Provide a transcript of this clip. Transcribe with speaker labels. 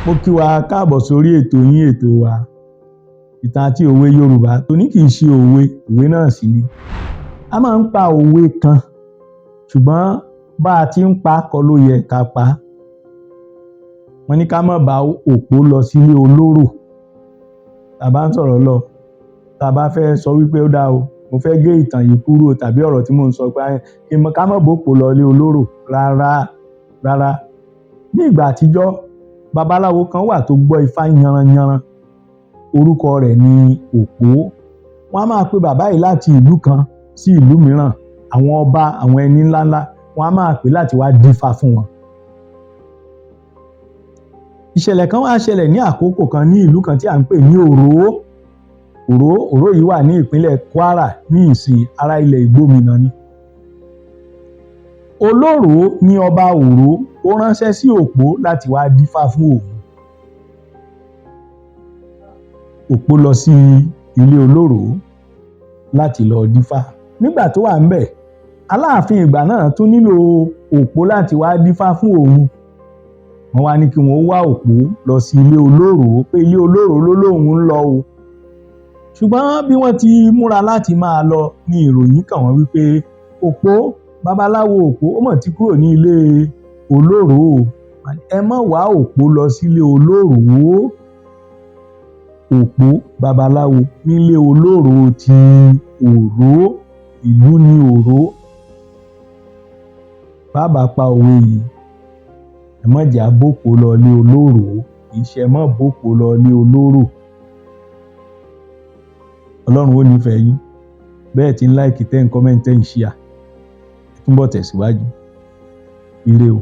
Speaker 1: Mo kí wa káàbọ̀ sórí ètò yín ètò wa ìtàn àti òwe Yorùbá. Tòní kì í ṣe òwe náà sì ni. A máa ń pa òwe kan ṣùgbọ́n bá a ti ń pa kọ́ ló yẹ ká pa. Wọ́n ní ká má bá òpó lọ sílé olóró. Tá bá ń sọ̀rọ̀ lọ, tá bá fẹ́ sọ wípé ó dá o, mo fẹ́ gé ìtàn yìí kúrò tàbí ọ̀rọ̀ tí mò ń sọ pé ká má bòpó lọ ilé olóró rárá. Ní ìgbà àtijọ́, babaláwo kan wà tó gbọ́ ifá yanranyanran. Orúkọ rẹ̀ ni Òpó. Wọ́n á máa pe bàbá yìí láti ìlú kan sí ìlú mìíràn. Àwọn ọba, àwọn ẹni ńláńlá, wọ́n á máa pè láti wá dífá fún wọn. Ìṣẹ̀lẹ̀ kan wá ṣẹlẹ̀ ní àkókò kan ní ìlú kan tí à ń pè ní Òró yìí wà ní ìpínlẹ̀ Kwara ní ìsìn ará ilẹ̀ Ìgbómìnà ni. Olóró ní ọba Òró, ó ránṣẹ́ sí Òpó láti wá dífá fún òun. Òpó lọ sí ilé olóró láti lọ dífá. Nígbà tó wà ńbẹ̀, Aláàfin ìgbà náà tún nílò Òpó láti wá dífá fún òun. Wọ́n wá ní kí wọ́n wá Òpó lọ sí ilé olóró pé ilé olóró ló lóun ń lọ o. Ṣùgbọ́n bí wọ́n ti múra láti máa lọ ní ìròyìn kàn wọ́n wípé Òpó, babaláwo Òpó, ó mọ̀ ti kúrò ní ilé olóró. Ẹ má wá Òpó lọ sílé olóró. Òpó babaláwo nílé olóró ti Òró, ìlú ní Òró. Bàbá pa òwe yìí, ẹ má jà bòpó lọ ilé olóró, ìṣe má bòpó lọ ilé olóró. Ọlọ́run ó nífẹ̀ẹ́ yín. Bẹ́ẹ̀ tí ń like, tẹ́ ń comment, tẹ́ ń share. Ẹ túbọ̀ tẹ̀síwájú. Ire o.